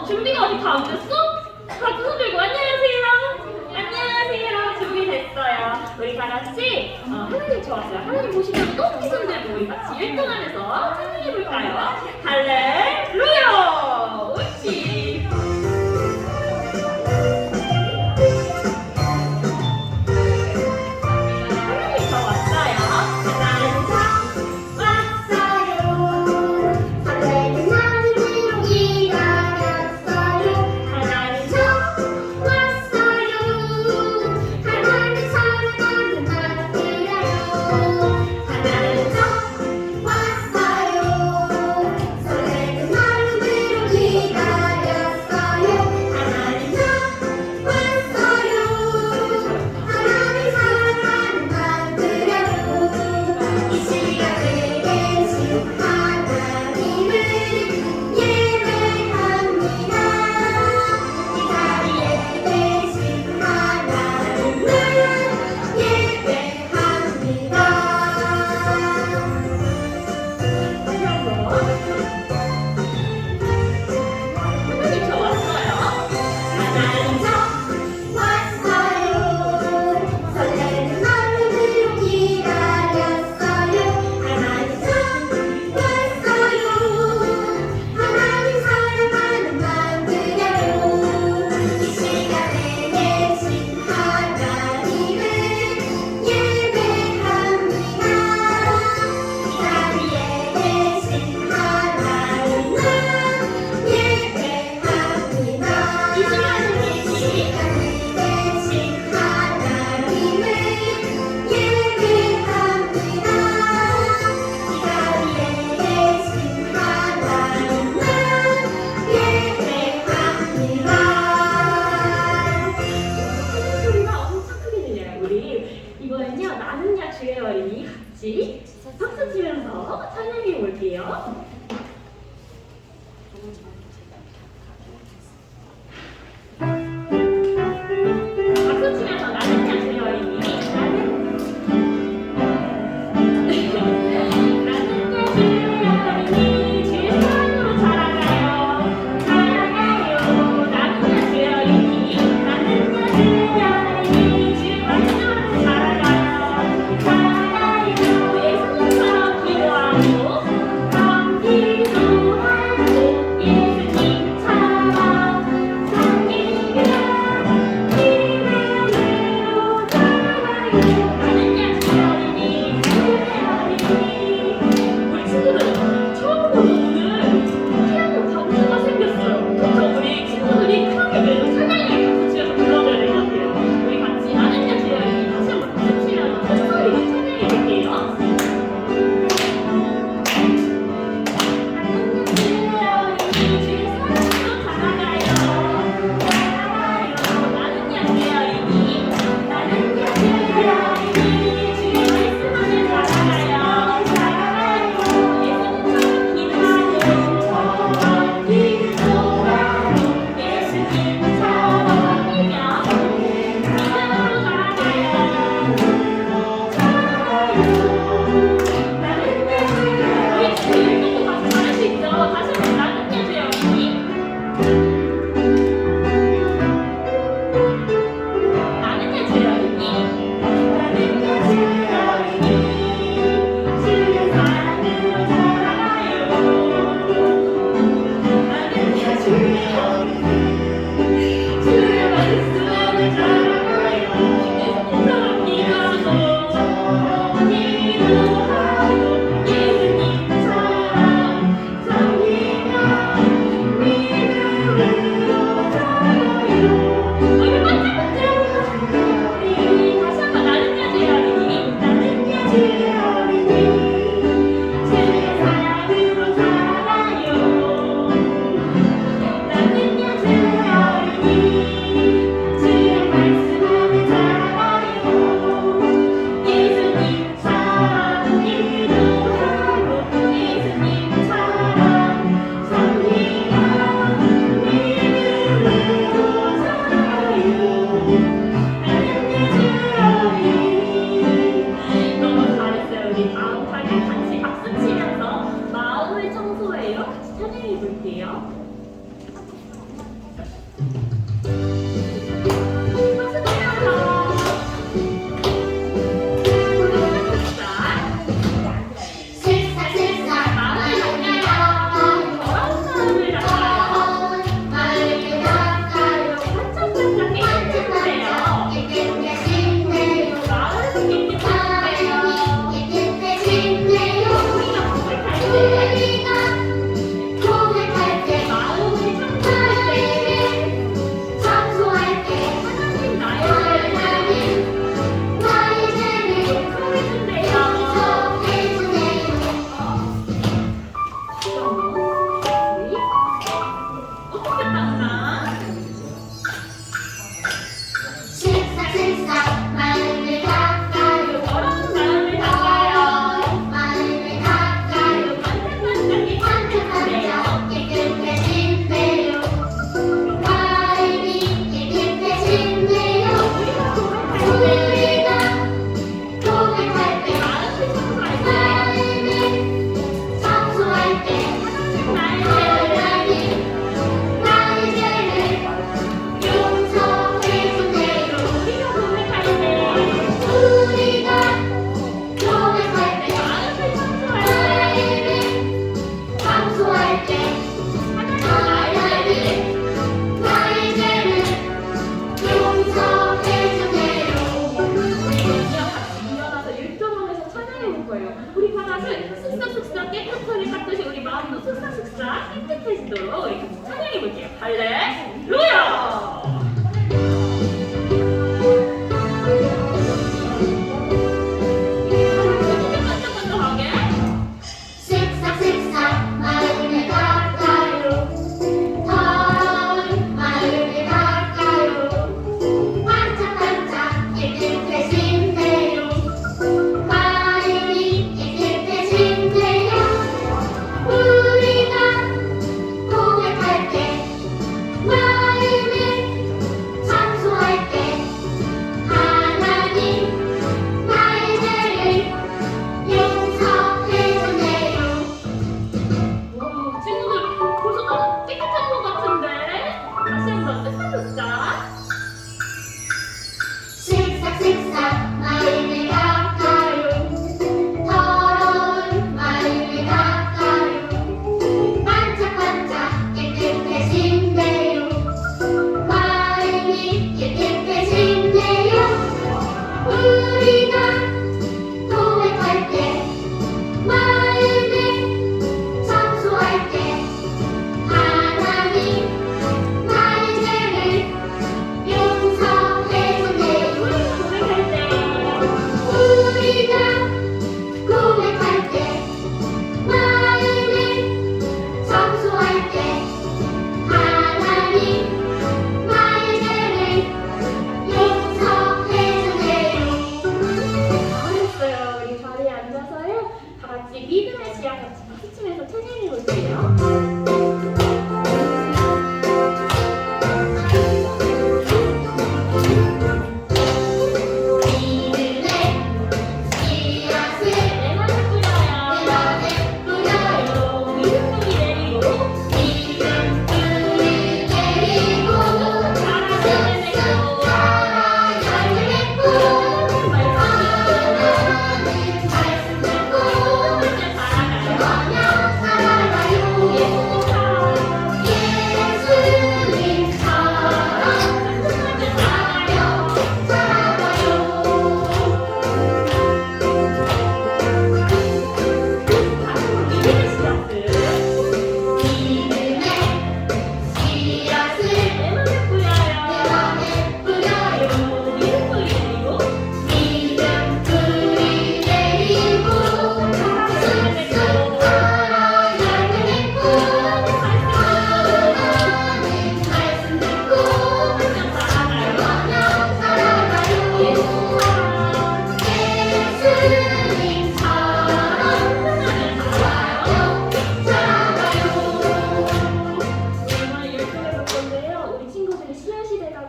준비가 아직 다 안 됐어? 같이 손 들고 안녕하세요. 안녕하세요. 준비됐어요. 우리 다 같이 하나님 좋았어요. 하나님 보시면 높이 손 들고 우리 같이 일동하면서 찬양해볼까요? 할렐루야! 옳지. 하나님 저 왔어요. 하나님 저 왔어요. 설레는 하늘을 기다렸어요. 하나님 저 왔어요. 하나님 사랑하는 만들어요. 하나님 저 왔어요. 설레는 하늘을 기다렸어요. 하나님 저 왔어요. 하나님 사랑하는 만들어요. 이 시간에 계신 하나님을 예배합니다. 이 자리에 계신 하나님을 예배합니다. 하나님 저 왔어요. 하나님 저 왔어요. 설레는 하늘을 기다렸어요. 하나님 왔어요. 하나님 사랑하는 만들어요. 이 시간에 계신 하나님을 예배합니다. 이 자리에 계신 하나님을 예배합니다. 이 시간에 계신 계신 하나님을 예배합니다. 이 자리에 계신 하나님을 예배합니다. 소리가 엄청 크게 들려요. 우리 이번엔요 나는야 주의 어린이 같이 박수 치면서 찬양해 볼게요. 박수 치면서 나는야 주의 어린이 나는야 주의 어린이 주의 사랑으로 자라가요. 자라가요. 나는야 주의 어린이 나는야 주의 어린이 주의 말씀으로 자라가요. 자라요. 예수님처럼 기도하고 기도하고 예수님처럼 섬기며 기대로 자라요. 나는야 주의 어린이 주의 어린이 우리 친구들 처음으로 오늘 피아노 감수가 생겼어요. 그래서 우리 친구들이 크게 그래도 찬양을 박수 치면서 불러줘야 될 것 같아요. 우리 같이 나는야 주의 어린이 다시 한번 박수 치면서 큰 소리로 찬양해 볼게요.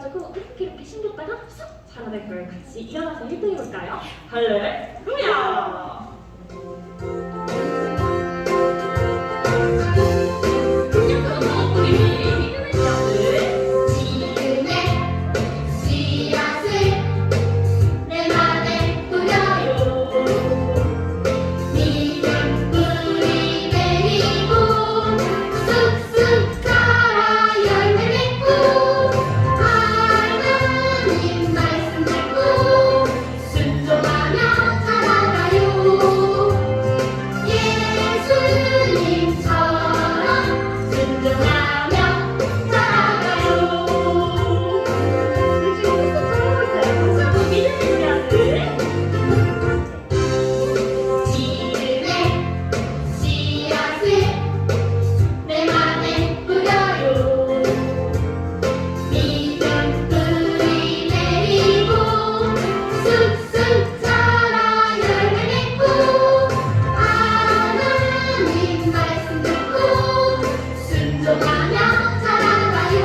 해가지고 이렇게 신겼다가 싹 살아날 거예요. 같이 일어나서 1등 해볼까요? 할렐루야! 지금의 씨앗을 내 맘에 뿌려요. 믿음 뿌리 내리고 쑥쑥 자라 열매 맺고 하나님 말씀 듣고 순종하며 자라가요. 예수님처럼 순종하며 자라가요. 지금의 씨앗을 내 맘에 뿌려요. 믿음 뿌리 내리고 쑥쑥 자라 열매 맺고 하나님 말씀 듣고 순종하며 자라가요.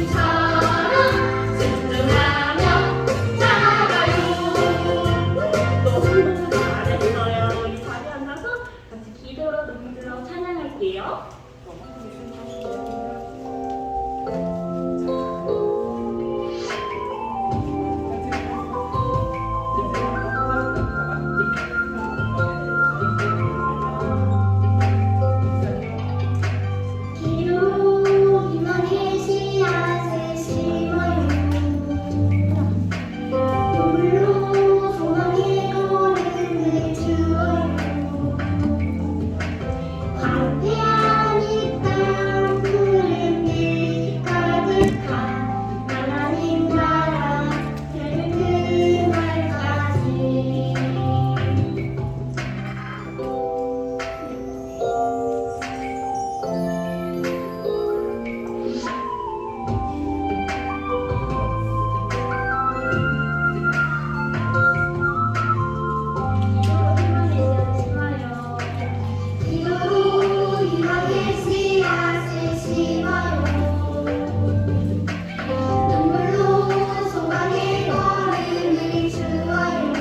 예수님처럼 순종하며 자라가요. 너무너무 잘했어요. 우리 자리에 앉아서 같이 기도로 눈물로 찬양할게요. 기도 희망의 씨앗을 심어요. 눈물로 소망의 걸음을 주어요. 황폐한 이 땅 푸른 빛 가득한 하나님 나라 되는 그날까지. 기도로 희망의 씨앗을 심어요. 눈물로 소망의 걸음을 주어요.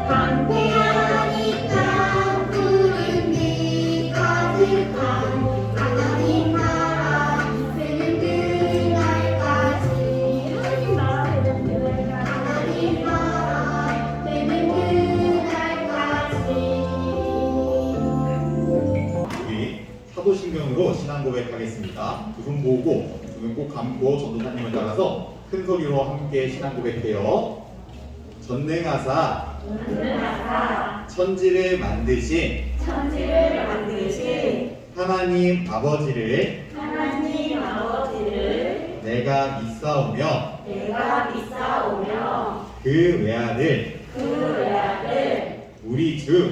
황폐한 이 땅 푸른 빛 가득한 하나님 나라 되는 그날까지. 하나님 나라 되는 그날까지. 우리 사도신경으로 신앙 고백하겠습니다. 두 손 모으고 두 눈 꼭 감고 전도사님을 따라서 큰 소리로 함께 신앙 고백해요. 전능하사 천지를 만드신 하나님 아버지를 내가 믿사오며 그 외아들 우리 주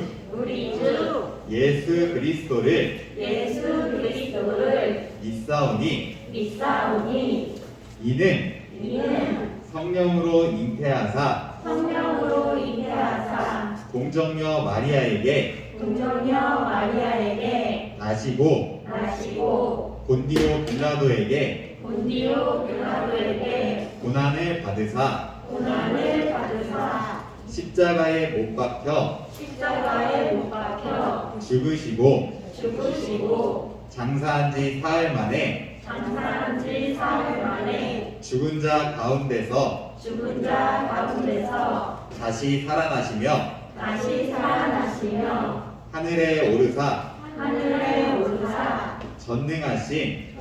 예수 그리스도를 믿사오니 이는 성령으로 잉태하사 공정녀 마리아에게 나시고 본디오 빌라도에게 고난을 받으사 십자가에 못 박혀 죽으시고 장사한 지 사흘 만에 죽은 자 가운데서 다시 살아나시며 하늘에 오르사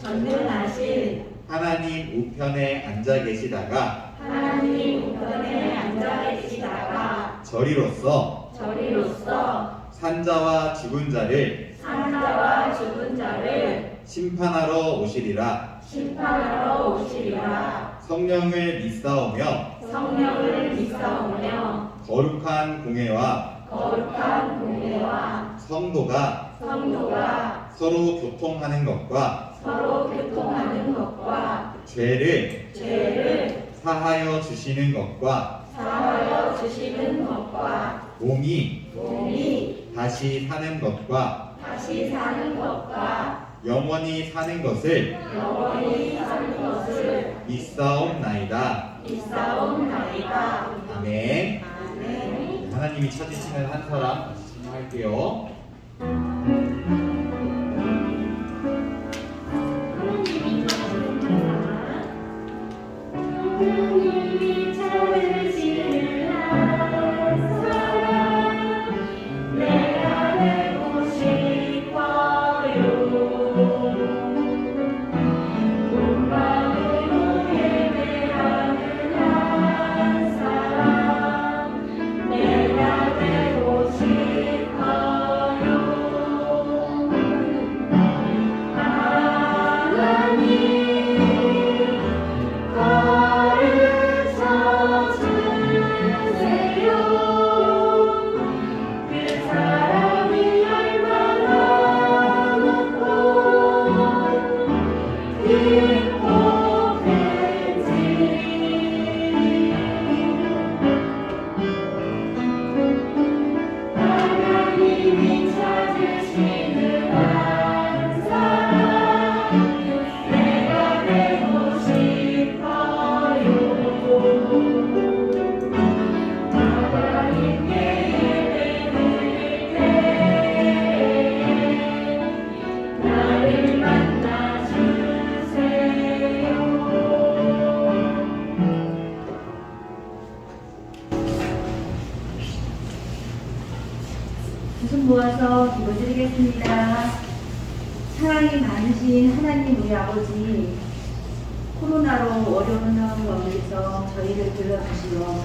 전능하신 하나님 우편에 앉아 계시다가 저리로서 산자와 죽은 자를 심판하러 오시리라. 성령을 믿사오며 거룩한 공회와 성도가 서로 교통하는 것과 죄를 사하여 주시는 것과 몸이 다시 사는 것과 영원히 사는 것을 믿사옵나이다. 아멘. 하나님이 찾으시는 한 사람 다시 찬양할게요. 하나님이 찾으시는 한 사람 내가 되고 싶어요. 온 마음으로 예배하는 한 사람 내가 되고 싶어요. 하나님 두 손 모아서 기도드리겠습니다. 사랑이 많으신 하나님 우리 아버지, 코로나로 어려운 상황 가운데서 저희를 불러주시어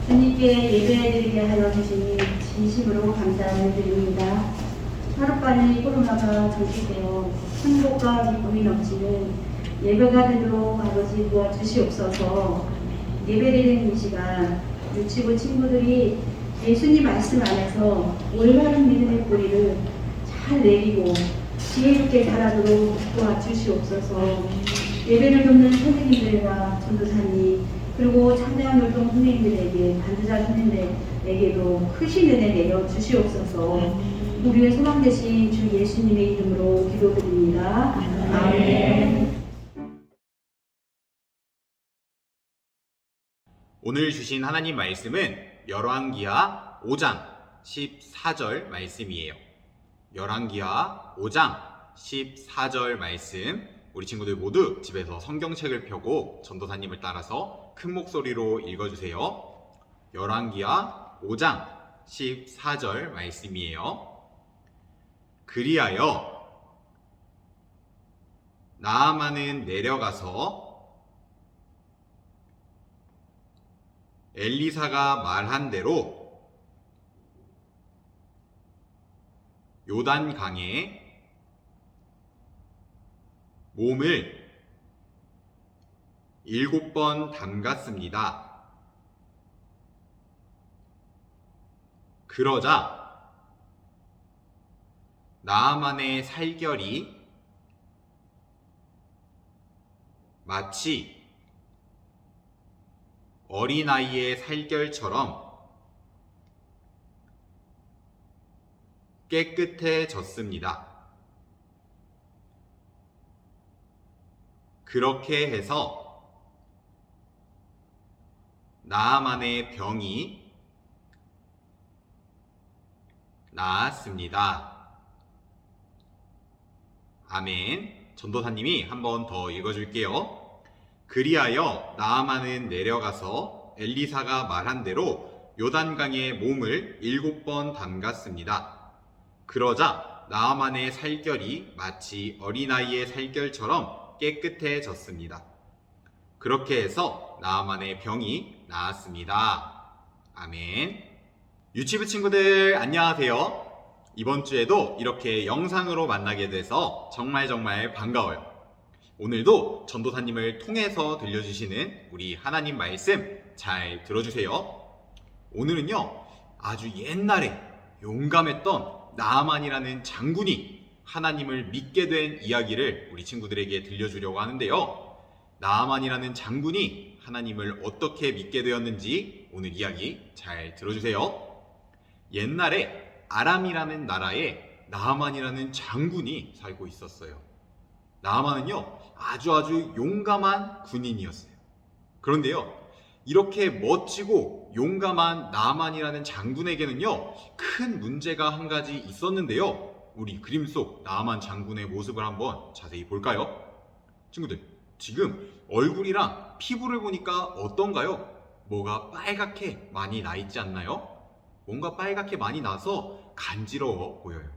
주님께 예배드리게 하여 주시니 진심으로 감사를 드립니다. 하루빨리 코로나가 종식되어 행복과 기쁨이 넘치는 예배가 되도록 아버지 도와주시옵소서. 예배드리는 이 시간 유치부 친구들이 예수님 말씀 안에서 올바른 믿음의 뿌리를 잘 내리고 지혜롭게 자라도록 도와주시옵소서. 예배를 돕는 선생님들과 전도사님 그리고 찬양 율동 선생님들에게 반주자 선생님들에게도 크신 은혜 내려 주시옵소서. 우리의 소망 되신 주 예수님의 이름으로 기도드립니다. 아멘. 오늘 주신 하나님 말씀은 열왕기하 5장 14절 말씀이에요. 열왕기하 5장 14절 말씀, 우리 친구들 모두 집에서 성경책을 펴고 전도사님을 따라서 큰 목소리로 읽어주세요. 열왕기하 5장 14절 말씀이에요. 그리하여 나아만은 내려가서 엘리사가 말한 대로 요단강에 몸을 7번 담갔습니다. 그러자 나아만의 살결이 마치 어린아이의 살결처럼 깨끗해졌습니다. 그렇게 해서 나아만의 병이 나았습니다. 아멘. 전도사님이 한 번 더 읽어줄게요. 그리하여 나아만은 내려가서 엘리사가 말한 대로 요단강에 몸을 7번 담갔습니다. 그러자 나아만의 살결이 마치 어린아이의 살결처럼 깨끗해졌습니다. 그렇게 해서 나아만의 병이 나았습니다. 아멘. 유치부 친구들 안녕하세요. 이번 주에도 이렇게 영상으로 만나게 돼서 정말 반가워요. 오늘도 전도사님을 통해서 들려주시는 우리 하나님 말씀 잘 들어주세요. 오늘은요, 아주 옛날에 용감했던 나아만이라는 장군이 하나님을 믿게 된 이야기를 우리 친구들에게 들려주려고 하는데요. 나아만이라는 장군이 하나님을 어떻게 믿게 되었는지 오늘 이야기 잘 들어주세요. 옛날에 아람이라는 나라에 나아만이라는 장군이 살고 있었어요. 나아만은요, 아주 용감한 군인이었어요. 그런데요, 이렇게 멋지고 용감한 나아만이라는 장군에게는요, 큰 문제가 한 가지 있었는데요. 우리 그림 속 나아만 장군의 모습을 한번 자세히 볼까요? 친구들, 지금 얼굴이랑 피부를 보니까 어떤가요? 뭐가 빨갛게 많이 나 있지 않나요? 뭔가 빨갛게 많이 나서 간지러워 보여요.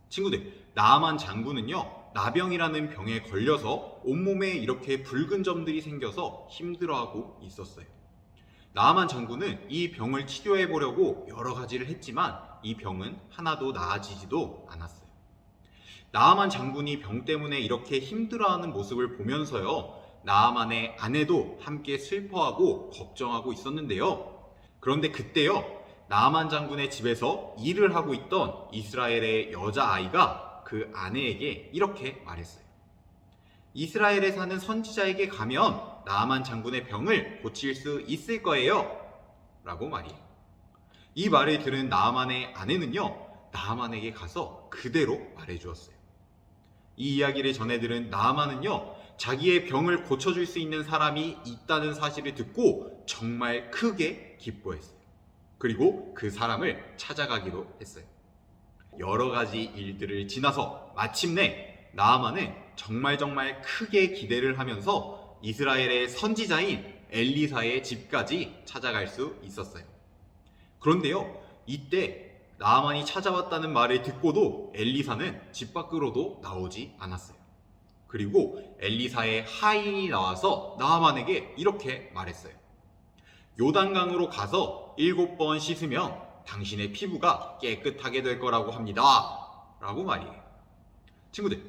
친구들, 나아만 장군은요, 나병이라는 병에 걸려서 온몸에 이렇게 붉은 점들이 생겨서 힘들어하고 있었어요. 나아만 장군은 이 병을 치료해 보려고 여러 가지를 했지만 이 병은 하나도 나아지지도 않았어요. 나아만 장군이 병 때문에 이렇게 힘들어하는 모습을 보면서요, 나아만의 아내도 함께 슬퍼하고 걱정하고 있었는데요. 그런데 그때요, 나아만 장군의 집에서 일을 하고 있던 이스라엘의 여자아이가 그 아내에게 이렇게 말했어요. 이스라엘에 사는 선지자에게 가면 나아만 장군의 병을 고칠 수 있을 거예요 라고 말이에요. 이 말을 들은 나아만의 아내는요, 나아만에게 가서 그대로 말해주었어요. 이 이야기를 전해 들은 나아만은요, 자기의 병을 고쳐줄 수 있는 사람이 있다는 사실을 듣고 정말 크게 기뻐했어요. 그리고 그 사람을 찾아가기로 했어요. 여러 가지 일들을 지나서 마침내 나아만은 정말 크게 기대를 하면서 이스라엘의 선지자인 엘리사의 집까지 찾아갈 수 있었어요. 그런데요, 이때 나아만이 찾아왔다는 말을 듣고도 엘리사는 집 밖으로도 나오지 않았어요. 그리고 엘리사의 하인이 나와서 나아만에게 이렇게 말했어요. 요단강으로 가서 7번 씻으면 당신의 피부가 깨끗하게 될 거라고 합니다 라고 말이에요. 친구들,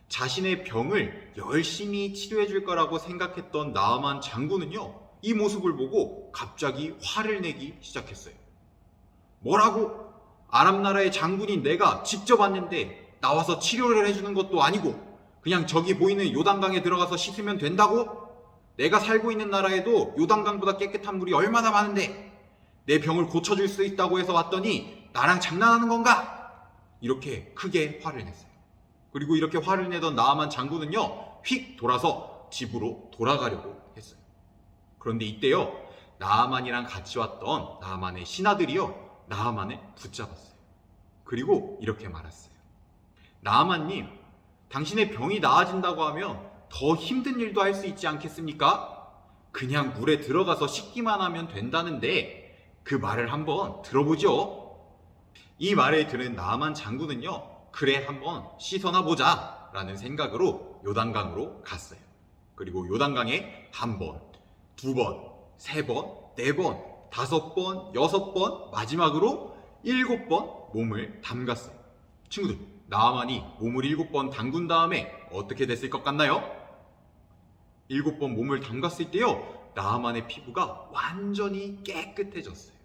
자신의 병을 열심히 치료해 줄 거라고 생각했던 나아만 장군은요, 이 모습을 보고 갑자기 화를 내기 시작했어요. 뭐라고? 아람 나라의 장군인 내가 직접 왔는데 나와서 치료를 해주는 것도 아니고 그냥 저기 보이는 요단강에 들어가서 씻으면 된다고? 내가 살고 있는 나라에도 요단강보다 깨끗한 물이 얼마나 많은데 내 병을 고쳐줄 수 있다고 해서 왔더니 나랑 장난하는 건가? 이렇게 크게 화를 냈어요. 그리고 이렇게 화를 내던 나아만 장군은요, 휙 돌아서 집으로 돌아가려고 했어요. 그런데 이때요, 나아만이랑 같이 왔던 나아만의 신하들이요, 나아만을 붙잡았어요. 그리고 이렇게 말했어요. 나아만님, 당신의 병이 나아진다고 하면 더 힘든 일도 할 수 있지 않겠습니까? 그냥 물에 들어가서 씻기만 하면 된다는데 그 말을 한번 들어보죠. 이 말을 들은 나아만 장군은요, 그래 한번 씻어나 보자 라는 생각으로 요단강으로 갔어요. 그리고 요단강에 1번, 2번, 3번, 4번, 5번, 6번, 마지막으로 7번 몸을 담갔어요. 친구들, 나아만이 몸을 7번 담근 다음에 어떻게 됐을 것 같나요? 7번 몸을 담갔을 때요, 나아만의 피부가 완전히 깨끗해졌어요.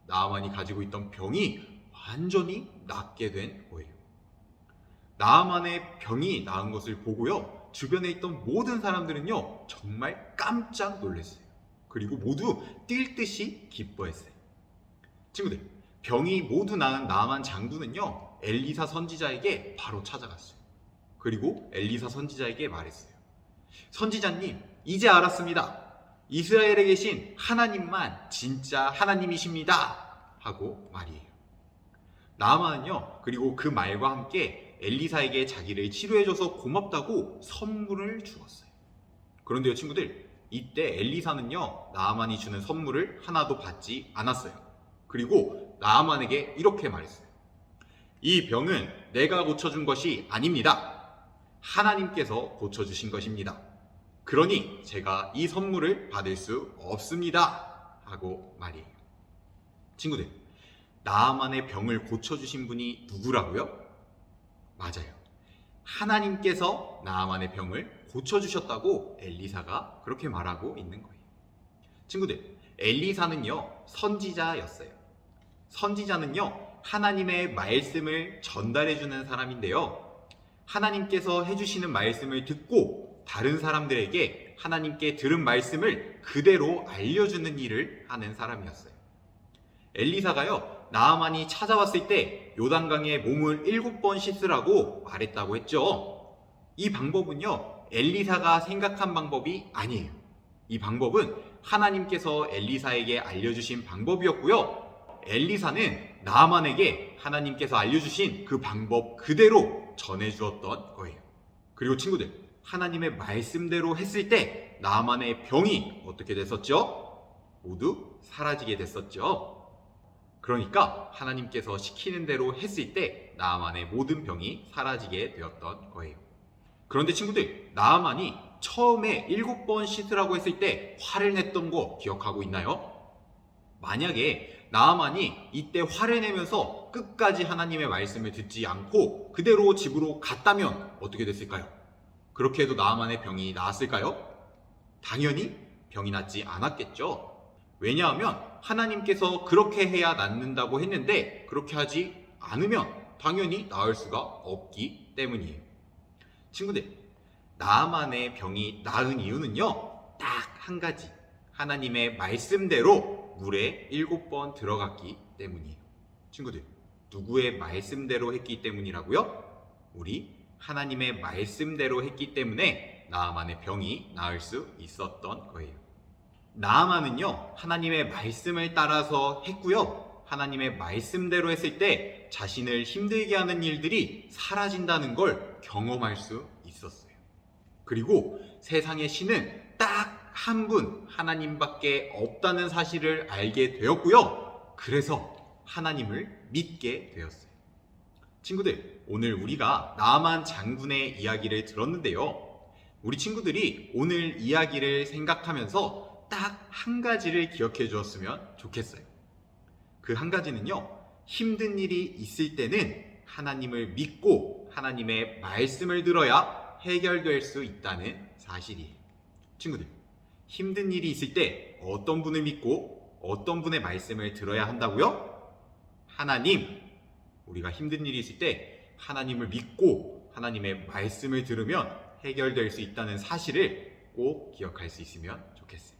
나아만이 가지고 있던 병이 완전히 낫게 된 거예요. 나아만의 병이 나은 것을 보고요, 주변에 있던 모든 사람들은요, 정말 깜짝 놀랐어요. 그리고 모두 뛸 듯이 기뻐했어요. 친구들, 병이 모두 나은 나아만 장군은요, 엘리사 선지자에게 바로 찾아갔어요. 그리고 엘리사 선지자에게 말했어요. 선지자님, 이제 알았습니다. 이스라엘에 계신 하나님만 진짜 하나님이십니다 하고 말이에요. 나아만은요, 그리고 그 말과 함께 엘리사에게 자기를 치료해줘서 고맙다고 선물을 주었어요. 그런데요, 친구들, 이때 엘리사는요, 나아만이 주는 선물을 하나도 받지 않았어요. 그리고 나아만에게 이렇게 말했어요. 이 병은 내가 고쳐준 것이 아닙니다. 하나님께서 고쳐주신 것입니다. 그러니 제가 이 선물을 받을 수 없습니다 하고 말이에요. 친구들, 나아만의 병을 고쳐주신 분이 누구라고요? 맞아요. 하나님께서 나아만의 병을 고쳐주셨다고 엘리사가 그렇게 말하고 있는 거예요. 친구들, 엘리사는요, 선지자였어요. 선지자는요, 하나님의 말씀을 전달해주는 사람인데요, 하나님께서 해주시는 말씀을 듣고 다른 사람들에게 하나님께 들은 말씀을 그대로 알려주는 일을 하는 사람이었어요. 엘리사가요, 나아만이 찾아왔을 때 요단강에 몸을 7번 씻으라고 말했다고 했죠. 이 방법은요, 엘리사가 생각한 방법이 아니에요. 이 방법은 하나님께서 엘리사에게 알려주신 방법이었고요. 엘리사는 나아만에게 하나님께서 알려주신 그 방법 그대로 전해주었던 거예요. 그리고 친구들, 하나님의 말씀대로 했을 때 나아만의 병이 어떻게 됐었죠? 모두 사라지게 됐었죠. 그러니까 하나님께서 시키는 대로 했을 때 나아만의 모든 병이 사라지게 되었던 거예요. 그런데 친구들, 나아만이 처음에 7번 씻으라고 했을 때 화를 냈던 거 기억하고 있나요? 만약에 나아만이 이때 화를 내면서 끝까지 하나님의 말씀을 듣지 않고 그대로 집으로 갔다면 어떻게 됐을까요? 그렇게 해도 나아만의 병이 나았을까요? 당연히 병이 낫지 않았겠죠. 왜냐하면 하나님께서 그렇게 해야 낫는다고 했는데 그렇게 하지 않으면 당연히 나을 수가 없기 때문이에요. 친구들, 나아만의 병이 나은 이유는요, 딱 한 가지. 하나님의 말씀대로 물에 7번 들어갔기 때문이에요. 친구들, 누구의 말씀대로 했기 때문이라고요? 우리 하나님의 말씀대로 했기 때문에 나아만의 병이 나을 수 있었던 거예요. 나아만은요, 하나님의 말씀을 따라서 했고요. 하나님의 말씀대로 했을 때 자신을 힘들게 하는 일들이 사라진다는 걸 경험할 수 있었어요. 그리고 세상의 신은 딱 한 분, 하나님밖에 없다는 사실을 알게 되었고요. 그래서 하나님을 믿게 되었어요. 친구들, 오늘 우리가 나아만 장군의 이야기를 들었는데요. 우리 친구들이 오늘 이야기를 생각하면서 딱 한 가지를 기억해 주었으면 좋겠어요. 그 한 가지는요, 힘든 일이 있을 때는 하나님을 믿고 하나님의 말씀을 들어야 해결될 수 있다는 사실이에요. 친구들, 힘든 일이 있을 때 어떤 분을 믿고 어떤 분의 말씀을 들어야 한다고요? 하나님. 우리가 힘든 일이 있을 때 하나님을 믿고 하나님의 말씀을 들으면 해결될 수 있다는 사실을 꼭 기억할 수 있으면 좋겠어요.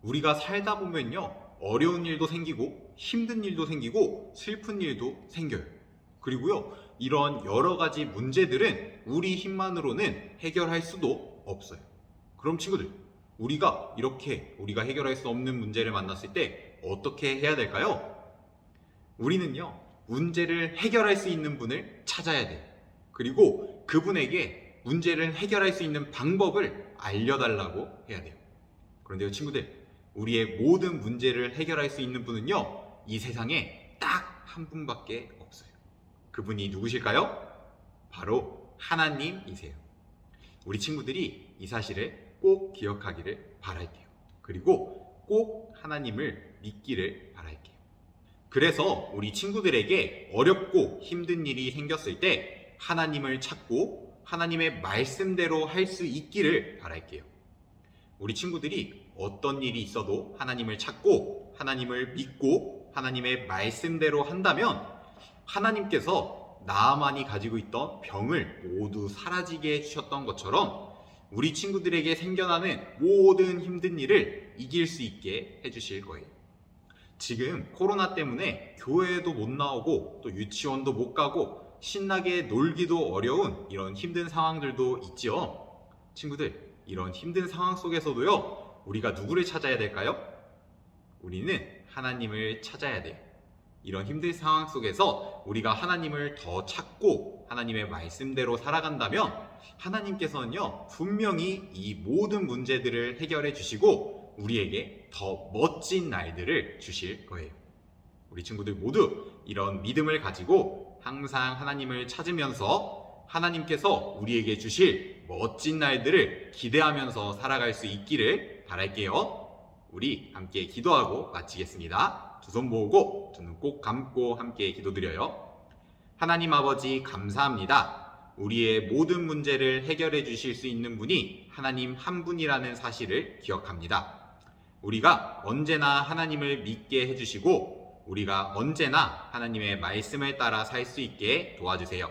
우리가 살다 보면요, 어려운 일도 생기고 힘든 일도 생기고 슬픈 일도 생겨요. 그리고요, 이런 여러 가지 문제들은 우리 힘만으로는 해결할 수도 없어요. 그럼 친구들, 우리가 해결할 수 없는 문제를 만났을 때 어떻게 해야 될까요? 우리는요, 문제를 해결할 수 있는 분을 찾아야 돼요. 그리고 그분에게 문제를 해결할 수 있는 방법을 알려달라고 해야 돼요. 그런데요, 친구들, 우리의 모든 문제를 해결할 수 있는 분은요, 이 세상에 딱 한 분밖에 없어요. 그분이 누구실까요? 바로 하나님이세요. 우리 친구들이 이 사실을 꼭 기억하기를 바랄게요. 그리고 꼭 하나님을 믿기를 바랄게요. 그래서 우리 친구들에게 어렵고 힘든 일이 생겼을 때 하나님을 찾고 하나님의 말씀대로 할 수 있기를 바랄게요. 우리 친구들이 어떤 일이 있어도 하나님을 찾고 하나님을 믿고 하나님의 말씀대로 한다면 하나님께서 나아만이 가지고 있던 병을 모두 사라지게 해주셨던 것처럼 우리 친구들에게 생겨나는 모든 힘든 일을 이길 수 있게 해주실 거예요. 지금 코로나 때문에 교회에도 못 나오고 또 유치원도 못 가고 신나게 놀기도 어려운 이런 힘든 상황들도 있죠. 친구들, 이런 힘든 상황 속에서도요, 우리가 누구를 찾아야 될까요? 우리는 하나님을 찾아야 돼요. 이런 힘든 상황 속에서 우리가 하나님을 더 찾고 하나님의 말씀대로 살아간다면 하나님께서는요, 분명히 이 모든 문제들을 해결해 주시고 우리에게 더 멋진 날들을 주실 거예요. 우리 친구들 모두 이런 믿음을 가지고 항상 하나님을 찾으면서 하나님께서 우리에게 주실 멋진 날들을 기대하면서 살아갈 수 있기를 바랄게요. 우리 함께 기도하고 마치겠습니다. 두 손 모으고 두 눈 꼭 감고 함께 기도드려요. 하나님 아버지, 감사합니다. 우리의 모든 문제를 해결해 주실 수 있는 분이 하나님 한 분이라는 사실을 기억합니다. 우리가 언제나 하나님을 믿게 해주시고 우리가 언제나 하나님의 말씀을 따라 살 수 있게 도와주세요.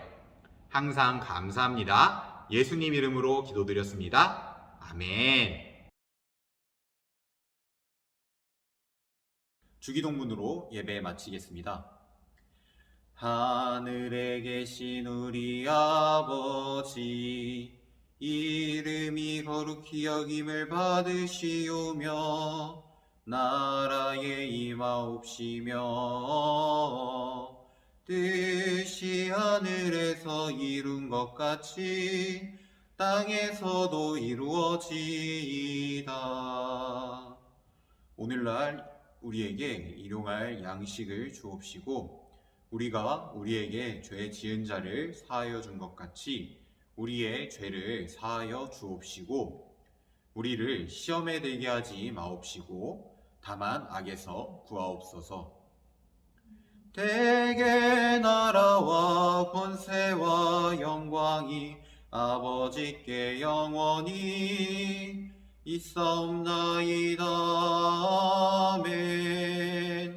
항상 감사합니다. 예수님 이름으로 기도드렸습니다. 아멘. 주기도문으로 예배 마치겠습니다. 하늘에 계신 우리 아버지, 이름이 거룩히 여김을 받으시오며 나라에 임하옵시며 뜻이 하늘에서 이룬 것 같이 땅에서도 이루어지이다. 오늘날 우리에게 일용할 양식을 주옵시고 우리가 우리에게 죄 지은 자를 사하여 준 것 같이 우리의 죄를 사하여 주옵시고 우리를 시험에 들게 하지 마옵시고 다만 악에서 구하옵소서. 대개 나라와 권세와 영광이 아버지께 영원히 있사옵나이다. 아멘.